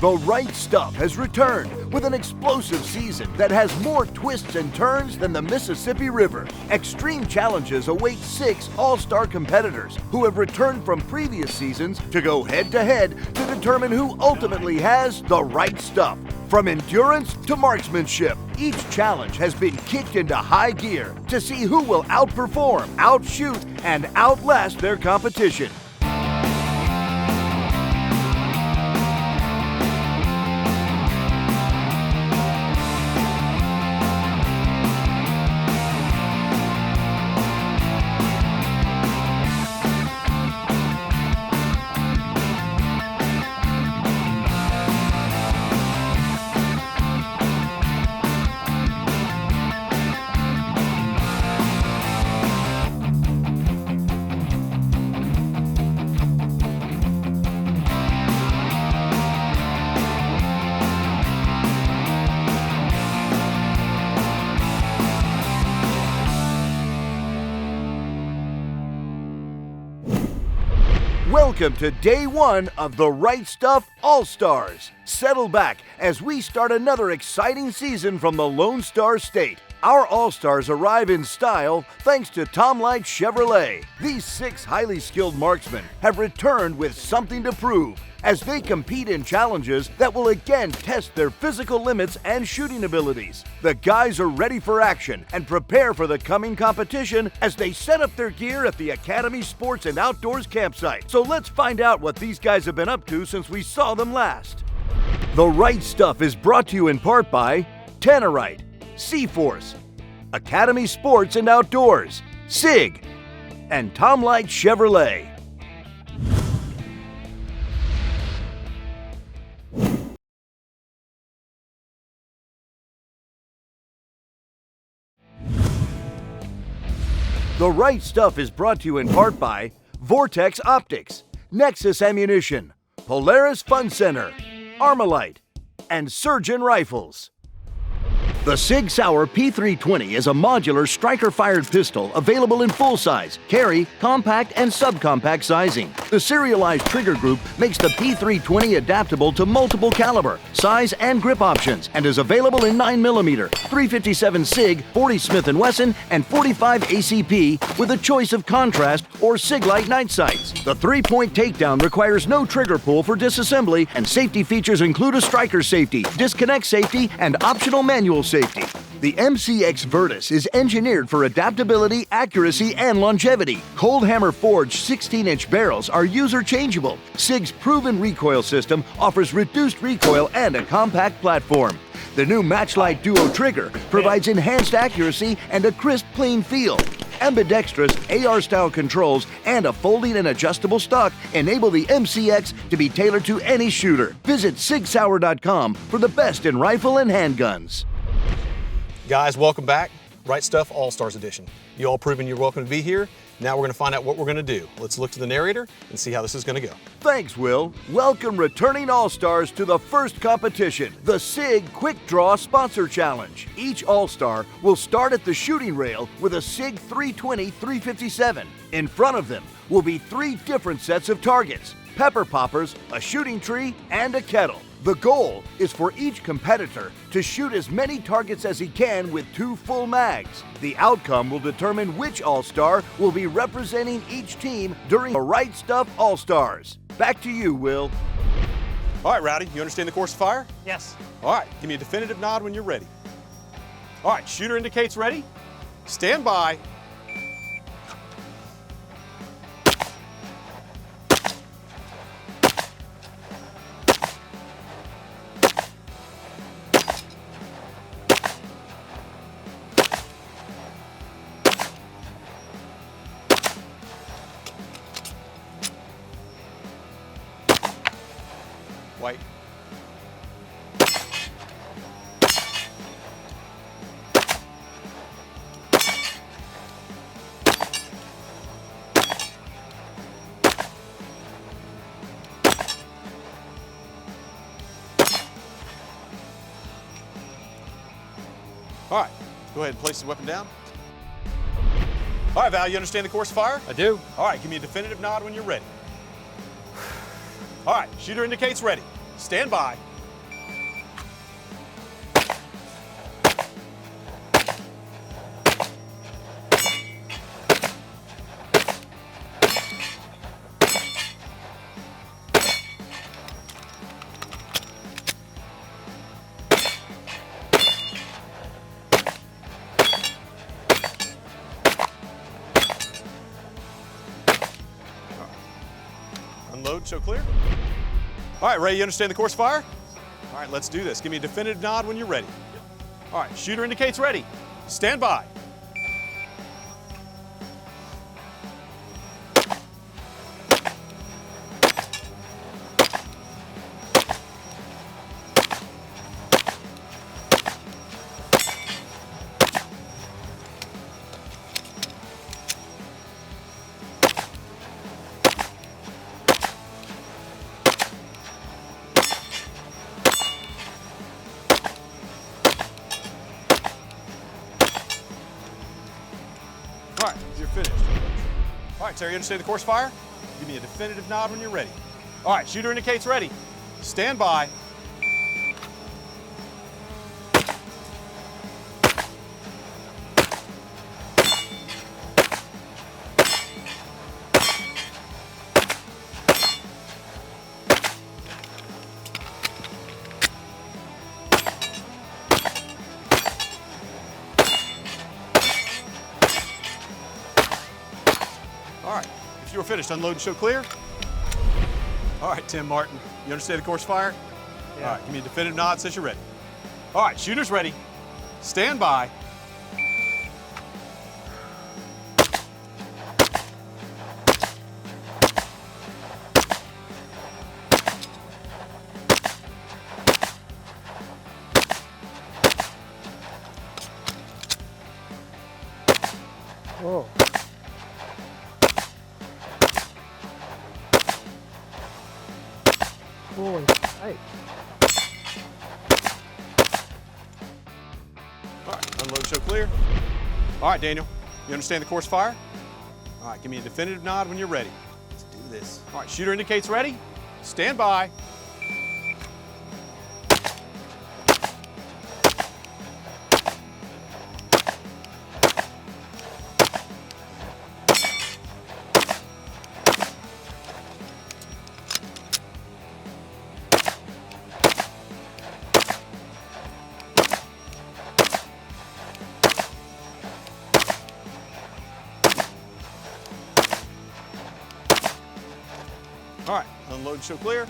The Right Stuff has returned with an explosive season that has more twists and turns than the Mississippi River. Extreme challenges await 6 all-star competitors who have returned from previous seasons to go head-to-head to determine who ultimately has the right stuff. From endurance to marksmanship, each challenge has been kicked into high gear to see who will outperform, outshoot, and outlast their competition. Welcome to day 1 of the Right Stuff All-Stars. Settle back as we start another exciting season from the Lone Star State. Our All-Stars arrive in style thanks to Tom Light Chevrolet. These 6 highly skilled marksmen have returned with something to prove as they compete in challenges that will again test their physical limits and shooting abilities. The guys are ready for action and prepare for the coming competition as they set up their gear at the Academy Sports and Outdoors campsite. So let's find out what these guys have been up to since we saw them last. The Right Stuff is brought to you in part by Tannerite, C-Force, Academy Sports and Outdoors, SIG, and Tom Light Chevrolet. The Right Stuff is brought to you in part by Vortex Optics, Nexus Ammunition, Polaris Fun Center, Armalite, and Surgeon Rifles. The Sig Sauer P320 is a modular striker-fired pistol available in full-size, carry, compact, and subcompact sizing. The serialized trigger group makes the P320 adaptable to multiple caliber, size, and grip options, and is available in 9mm, 357 SIG, 40 Smith & Wesson, and 45 ACP with a choice of contrast or SIG-Lite night sights. The 3-point takedown requires no trigger pull for disassembly, and safety features include a striker safety, disconnect safety, and optional manual safety. The MCX Virtus is engineered for adaptability, accuracy, and longevity. Cold Hammer forged 16-inch barrels are user-changeable. SIG's proven recoil system offers reduced recoil and a compact platform. The new Matchlight Duo trigger provides enhanced accuracy and a crisp, clean feel. Ambidextrous AR-style controls and a folding and adjustable stock enable the MCX to be tailored to any shooter. Visit SigSauer.com for the best in rifle and handguns. Guys, welcome back. Right Stuff All-Stars Edition. You all proven you're welcome to be here. Now we're going to find out what we're going to do. Let's look to the narrator and see how this is going to go. Thanks, Will. Welcome returning All-Stars to the first competition, the SIG Quick Draw Sponsor Challenge. Each All-Star will start at the shooting rail with a SIG 320-357. In front of them will be 3 different sets of targets: pepper poppers, a shooting tree, and a kettle. The goal is for each competitor to shoot as many targets as he can with 2 full mags. The outcome will determine which All-Star will be representing each team during the Right Stuff All-Stars. Back to you, Will. All right, Rowdy, you understand the course of fire? Yes. All right, give me a definitive nod when you're ready. All right, shooter indicates ready. Stand by. White. All right, go ahead and place the weapon down. All right, Val, you understand the course of fire? I do. All right, give me a definitive nod when you're ready. All right, shooter indicates ready. Stand by. Unload, show clear. All right, Ray, you understand the course fire? All right, let's do this. Give me a definitive nod when you're ready. All right, shooter indicates ready. Stand by. All right, you're finished. All right, Terry, you understand the course fire? Give me a definitive nod when you're ready. All right, shooter indicates ready. Stand by. All right, if you were finished, unload and show clear. All right, Tim Martin, you understand the course fire? Yeah. All right, give me a definitive nod since you're ready. All right, shooter's ready. Stand by. Whoa. Holy shit. All right, unload, show clear. All right, Daniel, you understand the course fire? All right, give me a definitive nod when you're ready. Let's do this. All right, shooter indicates ready. Stand by. All right, unload and show clear.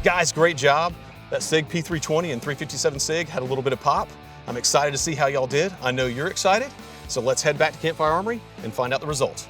Guys, great job. That SIG P320 and 357 SIG had a little bit of pop. I'm excited to see how y'all did. I know you're excited. So let's head back to Campfire Armory and find out the results.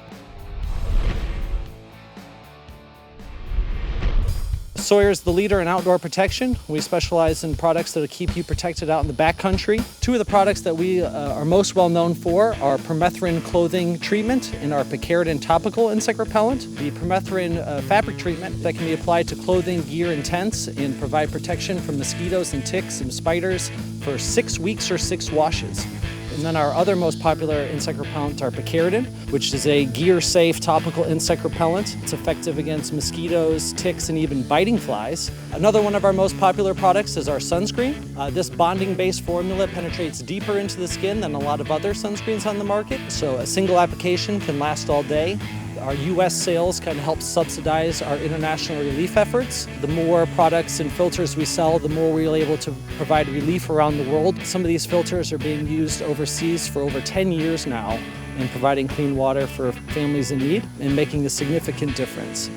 Sawyer is the leader in outdoor protection. We specialize in products that will keep you protected out in the backcountry. Two of the products that we are most well known for are permethrin clothing treatment and our picaridin topical insect repellent. The permethrin fabric treatment that can be applied to clothing, gear, and tents and provide protection from mosquitoes and ticks and spiders for 6 weeks or 6 washes. And then our other most popular insect repellent are picaridin, which is a gear-safe topical insect repellent. It's effective against mosquitoes, ticks, and even biting flies. Another one of our most popular products is our sunscreen. This bonding-based formula penetrates deeper into the skin than a lot of other sunscreens on the market, so a single application can last all day. Our U.S. sales kind of help subsidize our international relief efforts. The more products and filters we sell, the more we're able to provide relief around the world. Some of these filters are being used overseas for over 10 years now in providing clean water for families in need and making a significant difference.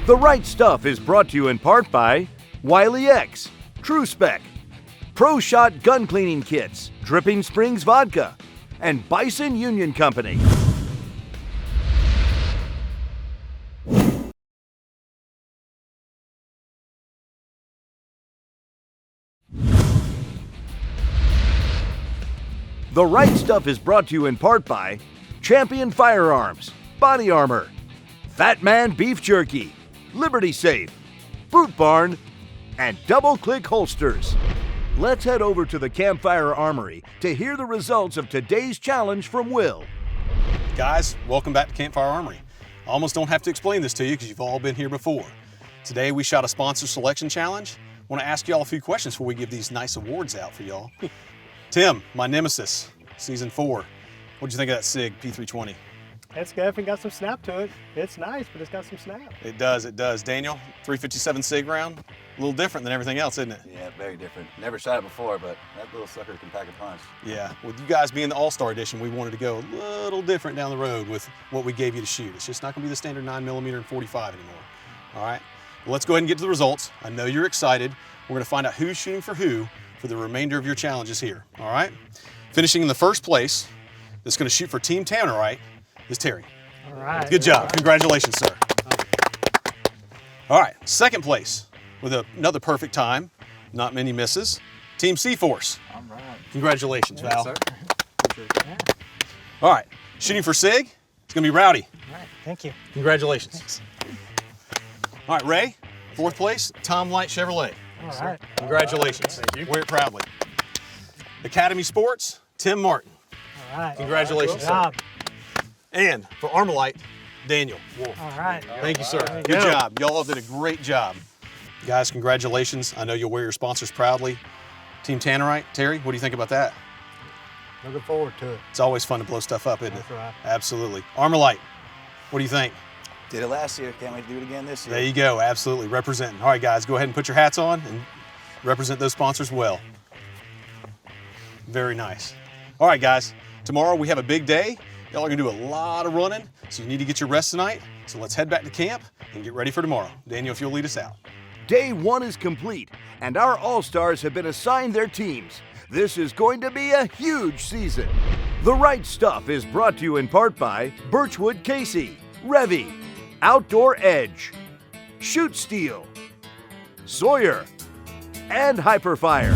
The Right Stuff is brought to you in part by Wiley X, True Spec, Pro Shot Gun Cleaning Kits, Dripping Springs Vodka, and Bison Union Company. The Right Stuff is brought to you in part by Champion Firearms, Body Armor, Fat Man Beef Jerky, Liberty Safe, Boot Barn, and Double Click Holsters. Let's head over to the Campfire Armory to hear the results of today's challenge from Will. Guys, welcome back to Campfire Armory. I almost don't have to explain this to you because you've all been here before. Today we shot a sponsor selection challenge. I want to ask y'all a few questions before we give these nice awards out for y'all. Tim, my nemesis, season 4. What'd you think of that SIG P320? It's definitely got some snap to it. It's nice, but it's got some snap. It does, it does. Daniel, 357 SIG round, a little different than everything else, isn't it? Yeah, very different. Never shot it before, but that little sucker can pack a punch. Yeah, with you guys being the All-Star Edition, we wanted to go a little different down the road with what we gave you to shoot. It's just not gonna be the standard 9mm and 45 anymore. All right, well, let's go ahead and get to the results. I know you're excited. We're gonna find out who's shooting for who for the remainder of your challenges here, all right? Finishing in the first place, that's gonna shoot for Team Tannerite, is Terry. All right. Good job, congratulations, sir. All right, second place with another perfect time, not many misses, Team C-Force. All right. Congratulations, Val. Sir. All right, shooting for SIG, it's gonna be Rowdy. All right. Thank you. Congratulations. All right, Ray, fourth place, Tom Light Chevrolet. All right. Congratulations. Thank you. Wear it proudly. Academy Sports, Tim Martin. All right. Congratulations, Good sir. job. And for Armalite, Daniel Wolf. All right. Thank you, sir. There you Good go. job. Y'all did a great job. Guys, congratulations. I know you'll wear your sponsors proudly. Team Tannerite, Terry, what do you think about that? Looking forward to it. It's always fun to blow stuff up, isn't it? That's right. Absolutely. Armalite, what do you think? Did it last year. Can't wait to do it again this year. There you go, absolutely, representing. All right, guys, go ahead and put your hats on and represent those sponsors well. Very nice. All right, guys, tomorrow we have a big day. Y'all are gonna do a lot of running, so you need to get your rest tonight. So let's head back to camp and get ready for tomorrow. Daniel, if you'll lead us out. Day 1 is complete, and our All-Stars have been assigned their teams. This is going to be a huge season. The Right Stuff is brought to you in part by Birchwood Casey, Revy, Outdoor Edge, Shoot Steel, Sawyer, and Hyperfire.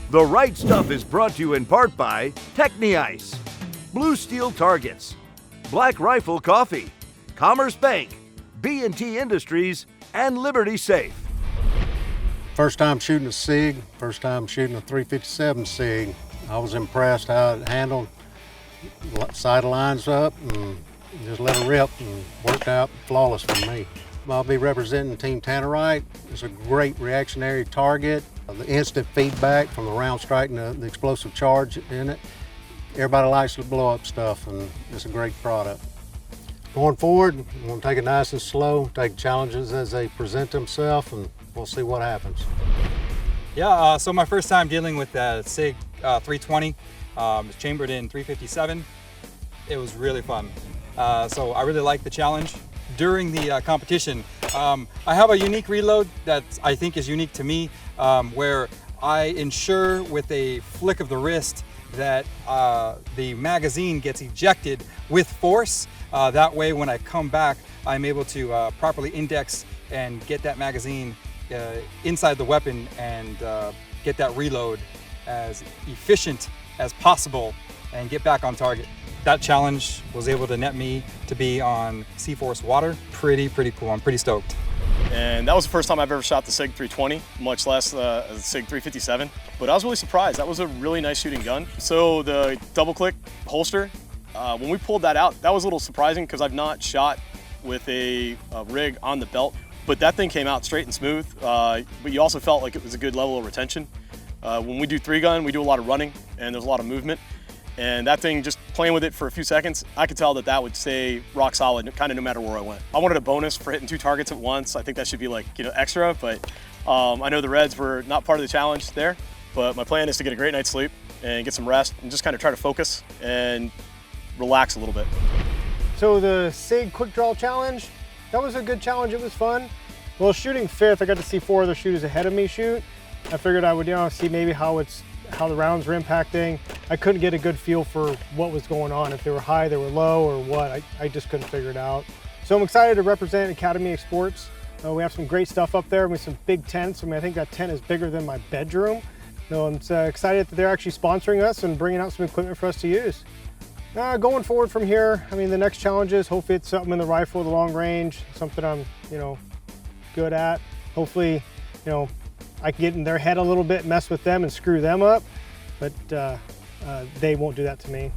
The Right Stuff is brought to you in part by Techni-Ice, Blue Steel Targets, Black Rifle Coffee, Commerce Bank, B&T Industries, and Liberty Safe. First time shooting a SIG, first time shooting a 357 SIG. I was impressed how it handled, sight lines up and just let it rip and worked out flawless for me. I'll be representing Team Tannerite. It's a great reactionary target. The instant feedback from the round striking the explosive charge in it. Everybody likes to blow up stuff and it's a great product. Going forward, we're going to take it nice and slow, take challenges as they present themselves, and we'll see what happens. Yeah, so my first time dealing with the SIG 320, it's chambered in 357. It was really fun. So I really liked the challenge. During the competition, I have a unique reload that I think is unique to me, where I ensure with a flick of the wrist that the magazine gets ejected with force. That way when I come back, I'm able to properly index and get that magazine inside the weapon and get that reload as efficient as possible and get back on target. That challenge was able to net me to be on C-Force water. Pretty cool. I'm pretty stoked. And that was the first time I've ever shot the SIG 320, much less the SIG 357. But I was really surprised. That was a really nice shooting gun. So the double click holster, when we pulled that out, that was a little surprising because I've not shot with a rig on the belt. But that thing came out straight and smooth. But you also felt like it was a good level of retention. When we do 3-gun, we do a lot of running and there's a lot of movement. And that thing, just playing with it for a few seconds, I could tell that that would stay rock solid, kind of no matter where I went. I wanted a bonus for hitting 2 targets at once. I think that should be like, extra, but I know the Reds were not part of the challenge there, but my plan is to get a great night's sleep and get some rest and just kind of try to focus and relax a little bit. So the SIG Quick Draw Challenge, that was a good challenge. It was fun. Well, shooting 5th, I got to see 4 other shooters ahead of me shoot. I figured I would, see maybe how the rounds were impacting. I couldn't get a good feel for what was going on, if they were high, they were low, or what. I just couldn't figure it out. So I'm excited to represent Academy of Sports. We have some great stuff up there with some big tents. I think that tent is bigger than my bedroom. I'm excited that they're actually sponsoring us and bringing out some equipment for us to use. Going forward from here, the next challenges, hopefully it's something in the rifle, the long range, something I'm, good at. Hopefully, I can get in their head a little bit, mess with them and screw them up, but they won't do that to me.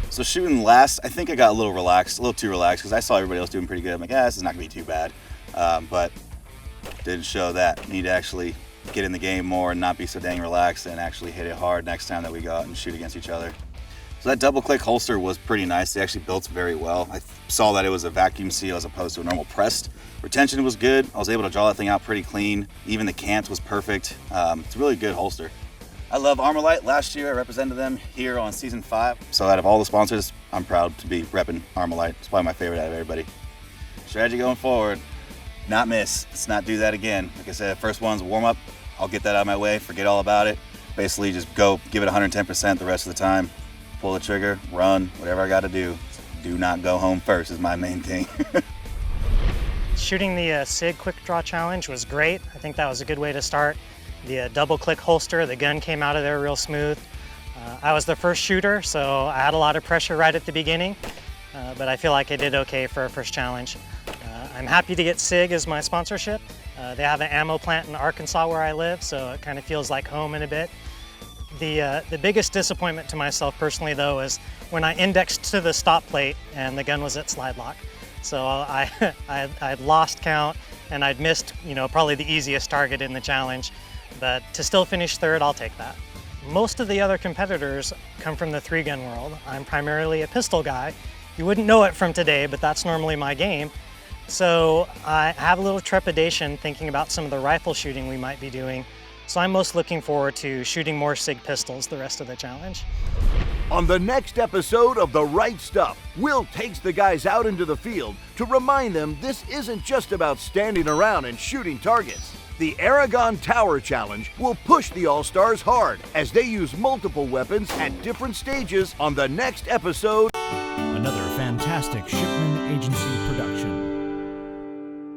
So shooting last, I think I got a little relaxed, a little too relaxed, because I saw everybody else doing pretty good. I'm like, this is not gonna be too bad. But didn't show that. Need to actually get in the game more and not be so dang relaxed and actually hit it hard next time that we go out and shoot against each other. So that double click holster was pretty nice. They actually built very well. I saw that it was a vacuum seal as opposed to a normal pressed. Retention was good. I was able to draw that thing out pretty clean. Even the cant was perfect. It's a really good holster. I love Armalite. Last year I represented them here on season 5. So out of all the sponsors, I'm proud to be repping Armalite. It's probably my favorite out of everybody. Strategy going forward, not miss. Let's not do that again. Like I said, first one's warm up. I'll get that out of my way, forget all about it. Basically just go, give it 110% the rest of the time. Pull the trigger, run, whatever I gotta do. Do not go home first is my main thing. Shooting the SIG Quick Draw Challenge was great. I think that was a good way to start. The double click holster, the gun came out of there real smooth. I was the first shooter, so I had a lot of pressure right at the beginning, but I feel like I did okay for a first challenge. I'm happy to get SIG as my sponsorship. They have an ammo plant in Arkansas where I live, so it kind of feels like home in a bit. The biggest disappointment to myself personally though is when I indexed to the stop plate and the gun was at slide lock. So I'd lost count and I'd missed, probably the easiest target in the challenge. But to still finish third, I'll take that. Most of the other competitors come from the 3-gun world. I'm primarily a pistol guy. You wouldn't know it from today, but that's normally my game. So I have a little trepidation thinking about some of the rifle shooting we might be doing. So I'm most looking forward to shooting more SIG pistols the rest of the challenge. On the next episode of The Right Stuff, Will takes the guys out into the field to remind them this isn't just about standing around and shooting targets. The Aragon Tower Challenge will push the All-Stars hard as they use multiple weapons at different stages on the next episode. Another fantastic Shipman Agency production.